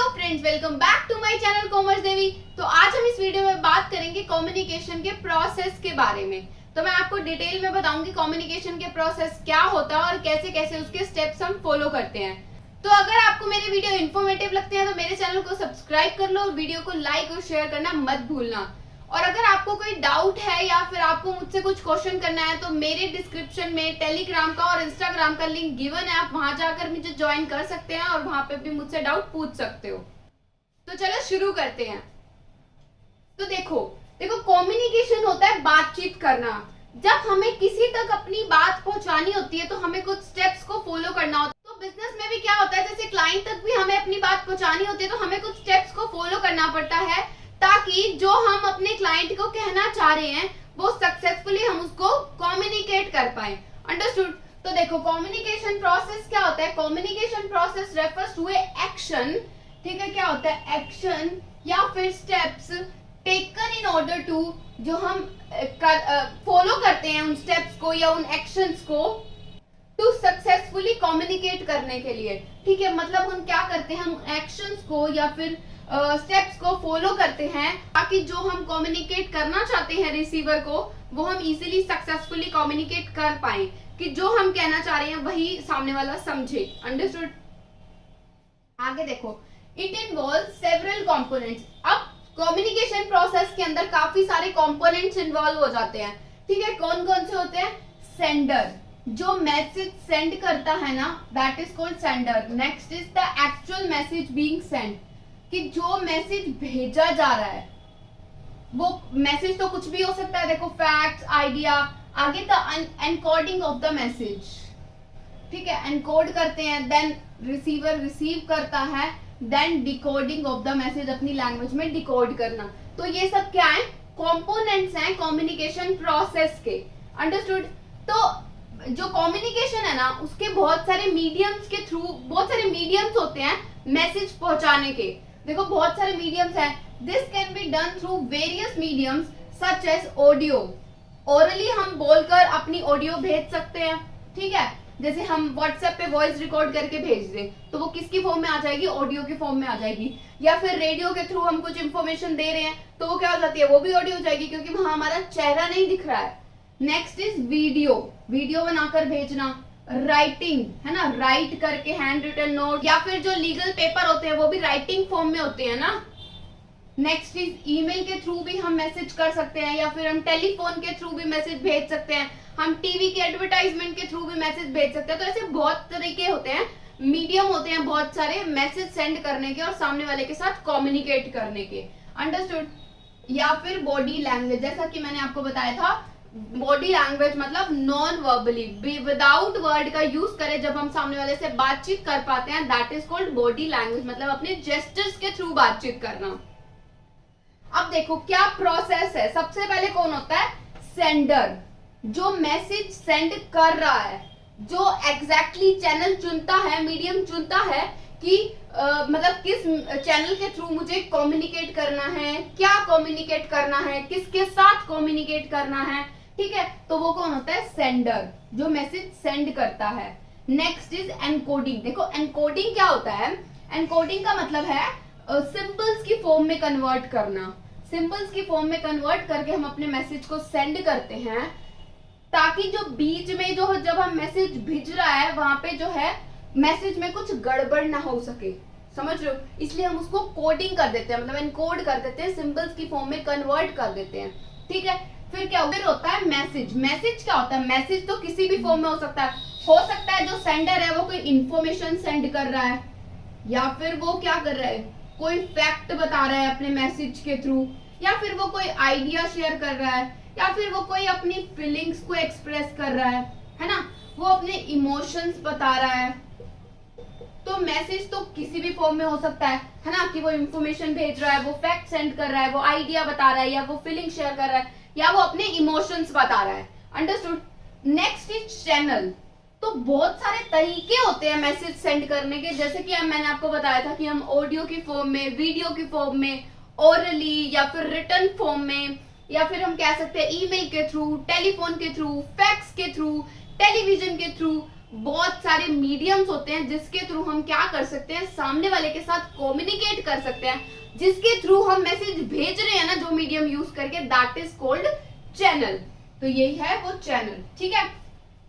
Friends, welcome back to my channel commerce Devi. तो आज हम इस वीडियो में बात करेंगे कम्युनिकेशन के प्रोसेस के बारे में। तो मैं आपको डिटेल में बताऊंगी कम्युनिकेशन के प्रोसेस क्या होता है और कैसे कैसे उसके स्टेप्स हम फॉलो करते हैं। तो अगर आपको मेरे वीडियो इन्फॉर्मेटिव लगते हैं तो मेरे चैनल को सब्सक्राइब कर लो और वीडियो को लाइक और शेयर करना मत भूलना। और अगर आपको कोई डाउट है या फिर आपको मुझसे कुछ क्वेश्चन करना है तो मेरे डिस्क्रिप्शन में टेलीग्राम का और इंस्टाग्राम का लिंक गिवन है, आप वहां जाकर मुझे ज्वाइन कर सकते हैं और वहां पे भी मुझसे डाउट पूछ सकते हो। तो चलो शुरू करते हैं। तो देखो कम्युनिकेशन होता है बातचीत करना। जब हमें किसी तक अपनी बात पहुंचानी होती है तो हमें कुछ स्टेप्स को फॉलो करना होता है। तो बिजनेस में भी क्या होता है, जैसे क्लाइंट तक भी हमें अपनी बात पहुंचानी होती है तो हमें कुछ स्टेप्स को फॉलो करना पड़ता है ताकि जो हम अपने क्लाइंट को कहना चाह रहे हैं वो सक्सेसफुली हम उसको कम्युनिकेट कर पाए। अंडरस्टूड? तो देखो कम्युनिकेशन प्रोसेस क्या होता है। Communication process refers to a action, ठीक है, क्या होता है एक्शन या फिर steps taken in order to, जो हम फॉलो करते हैं उन स्टेप्स को या उन एक्शंस को टू सक्सेसफुली कम्युनिकेट करने के लिए। ठीक है, मतलब हम क्या करते हैं, हम एक्शंस को या फिर स्टेप्स को फॉलो करते हैं ताकि जो हम कम्युनिकेट करना चाहते हैं रिसीवर को वो हम इजीली सक्सेसफुली कम्युनिकेट कर पाए कि जो हम कहना चाह रहे हैं वही सामने वाला समझे। अंडरस्टूड? आगे देखो, इट इन्वॉल्व सेवरल कंपोनेंट्स। अब कम्युनिकेशन प्रोसेस के अंदर काफी सारे कंपोनेंट्स इन्वॉल्व हो जाते हैं। ठीक है, कौन कौन से होते हैं? सेंडर, जो मैसेज सेंड करता है ना, that is called sender. Next is the actual message being send, कि जो मैसेज भेजा जा रहा है वो मैसेज तो कुछ भी हो सकता है। देखो फैक्ट्स, आइडिया, आगे the encoding of the message. ठीक है, एनकोड करते हैं, देन रिसीवर रिसीव करता है, then decoding of the message, अपनी लैंग्वेज में डिकोड करना। तो ये सब क्या है? कंपोनेंट्स हैं कम्युनिकेशन प्रोसेस के। अंडरस्टूड? तो जो कम्युनिकेशन है ना उसके बहुत सारे मीडियम्स के थ्रू, बहुत सारे मीडियम्स होते हैं मैसेज पहुंचाने के। देखो बहुत सारे मीडियम्स हैं। This can be done through various mediums such as audio. Orally हम बोलकर अपनी ऑडियो भेज सकते हैं। ठीक है, जैसे हम व्हाट्सएप पे वॉइस रिकॉर्ड करके भेज दें तो वो किसकी फॉर्म में आ जाएगी? ऑडियो की फॉर्म में आ जाएगी। या फिर रेडियो के थ्रू हम कुछ इंफॉर्मेशन दे रहे हैं तो वो क्या हो जाती है? वो भी ऑडियो हो जाएगी क्योंकि वहां हमारा चेहरा नहीं दिख रहा है। नेक्स्ट इज वीडियो, वीडियो बनाकर भेजना। राइटिंग है ना, राइट करके हैंड रिटन नोट, या फिर जो लीगल पेपर होते हैं वो भी राइटिंग फॉर्म में होते हैं ना। नेक्स्ट इज ईमेल के थ्रू भी हम मैसेज कर सकते हैं, या फिर हम टेलीफोन के थ्रू भी मैसेज भेज सकते हैं, हम टीवी के एडवर्टाइजमेंट के थ्रू भी मैसेज भेज सकते हैं। तो ऐसे बहुत तरीके होते हैं, मीडियम होते हैं बहुत सारे मैसेज सेंड करने के और सामने वाले के साथ कम्युनिकेट करने के। अंडरस्टूड? या फिर बॉडी लैंग्वेज, जैसा कि मैंने आपको बताया था, बॉडी लैंग्वेज मतलब नॉन वर्बली, विदाउट वर्ड का यूज करें जब हम सामने वाले से बातचीत कर पाते हैं, that is called body language, मतलब अपने जेस्चर्स के थ्रू बातचीत करना। अब देखो क्या प्रोसेस है। सबसे पहले कौन होता है? सेंडर, जो मैसेज सेंड कर रहा है, जो एग्जैक्टली चैनल चुनता है, मीडियम चुनता है कि मतलब किस चैनल के थ्रू मुझे कम्युनिकेट करना है, क्या कम्युनिकेट करना है, किसके साथ कम्युनिकेट करना है। ठीक है, तो वो कौन होता है? सेंडर, जो मैसेज सेंड करता है। Next is encoding. देखो एनकोडिंग क्या होता है? एनकोडिंग का मतलब है सिंबल्स की फॉर्म में कन्वर्ट करना। सिंबल्स की फॉर्म में कन्वर्ट करके हम अपने मैसेज को सेंड करते हैं ताकि जो बीच में जो जब हम मैसेज भेज रहा है वहां पे जो है मैसेज में कुछ गड़बड़ ना हो सके। समझ रहे हो? इसलिए हम उसको कोडिंग कर देते हैं, मतलब एनकोड कर देते हैं, सिंबल्स की फॉर्म में कन्वर्ट कर देते हैं। ठीक है, फिर क्या होता है? मैसेज। मैसेज क्या होता है? मैसेज तो किसी भी फॉर्म में हो सकता है। हो सकता है जो सेंडर है वो कोई इंफॉर्मेशन सेंड कर रहा है, या फिर वो क्या कर रहा है, कोई फैक्ट बता रहा है अपने मैसेज के थ्रू, या फिर वो कोई आइडिया शेयर कर रहा है, या फिर वो कोई अपनी फीलिंग्स को एक्सप्रेस कर रहा है ना, वो अपने इमोशंस बता रहा है। तो मैसेज तो किसी भी फॉर्म में हो सकता है ना, कि वो इंफॉर्मेशन भेज रहा है, वो फैक्ट सेंड कर रहा है, वो आइडिया बता रहा है, या वो फीलिंग शेयर कर रहा है, या वो अपने इमोशंस बता रहा है। अंडरस्टूड? Next is channel. तो बहुत सारे तरीके होते हैं मैसेज सेंड करने के, जैसे कि मैंने आपको बताया था कि हम ऑडियो की फॉर्म में, वीडियो की फॉर्म में, ओरली या फिर रिटन फॉर्म में, या फिर हम कह सकते हैं ईमेल के थ्रू, टेलीफोन के थ्रू, फैक्स के थ्रू, टेलीविजन के थ्रू, बहुत सारे मीडियम्स होते हैं जिसके थ्रू हम क्या कर सकते हैं, सामने वाले के साथ कम्युनिकेट कर सकते हैं, जिसके थ्रू हम मैसेज भेज रहे हैं ना, जो मीडियम यूज करके, दैट इज कॉल्ड चैनल। तो यही है वो चैनल, ठीक है।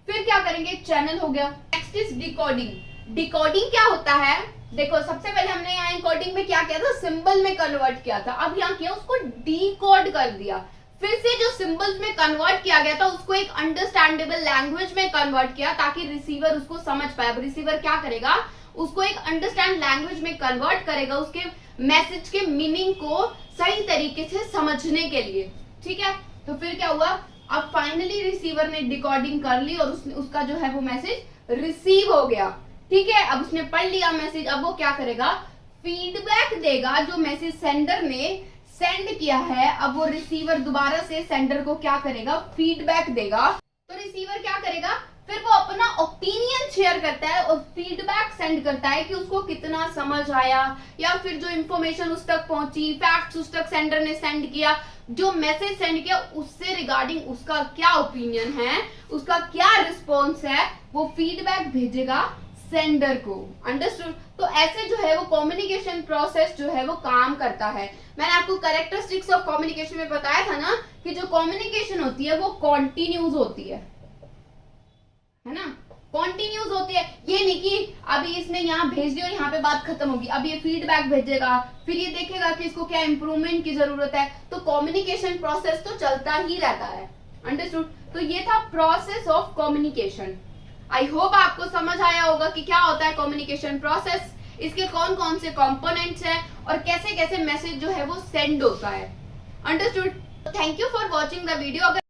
फिर क्या करेंगे, चैनल हो गया। Next is decoding. डिकोडिंग क्या होता है, देखो सबसे पहले हमने यहाँ एन्कोडिंग में क्या किया था, सिंबल में कन्वर्ट किया था। अब यहाँ किया उसको डिकोड कर दिया। फिर से जो सिंबल्स में कन्वर्ट किया गया था उसको एक अंडरस्टैंडेबल लैंग्वेज में कन्वर्ट किया ताकि रिसीवर उसको समझ पाए। अब रिसीवर क्या करेगा, उसको एक अंडरस्टैंड लैंग्वेज में कन्वर्ट करेगा, उसके मैसेज के मीनिंग को सही तरीके से समझने के लिए, ठीक है। तो फिर क्या हुआ, अब फाइनली रिसीवर ने डिकोडिंग कर ली और उसका जो है वो मैसेज रिसीव हो गया, ठीक है। अब उसने पढ़ लिया मैसेज, अब वो क्या करेगा, फीडबैक देगा जो मैसेज सेंडर ने सेंड किया है। अब वो रिसीवर दोबारा से सेंडर को क्या करेगा, फीडबैक देगा। तो रिसीवर क्या करेगा, फिर वो अपना ओपिनियन शेयर करता है और फीडबैक सेंड करता है कि उसको कितना समझ आया, या फिर जो इंफॉर्मेशन उस तक पहुंची, फैक्ट्स उस तक सेंडर ने सेंड किया, जो मैसेज सेंड किया उससे रिगार्डिंग उसका क्या ओपिनियन है, उसका क्या रिस्पॉन्स है, वो फीडबैक भेजेगा सेंडर को। अंडरस्टूड। तो ऐसे जो है वो कम्युनिकेशन प्रोसेस जो है वो काम करता है। मैंने आपको कैरेक्टरिस्टिक्स ऑफ कम्युनिकेशन में बताया था ना कि जो कम्युनिकेशन होती है वो कॉन्टिन्यूज होती है ना, कॉन्टिन्यूज होती है। ये नहीं कि अभी इसने यहाँ भेज दिया और यहाँ पे बात खत्म होगी, अब ये फीडबैक भेजेगा, फिर ये देखेगा कि इसको क्या इंप्रूवमेंट की जरूरत है। तो कम्युनिकेशन प्रोसेस तो चलता ही रहता है। अंडरस्टूड। तो ये था process of communication. I hope आपको समझ आया होगा कि क्या होता है कम्युनिकेशन प्रोसेस, इसके कौन कौन से कंपोनेंट्स हैं और कैसे कैसे मैसेज जो है वो सेंड होता है। Understood. Thank you for watching the video.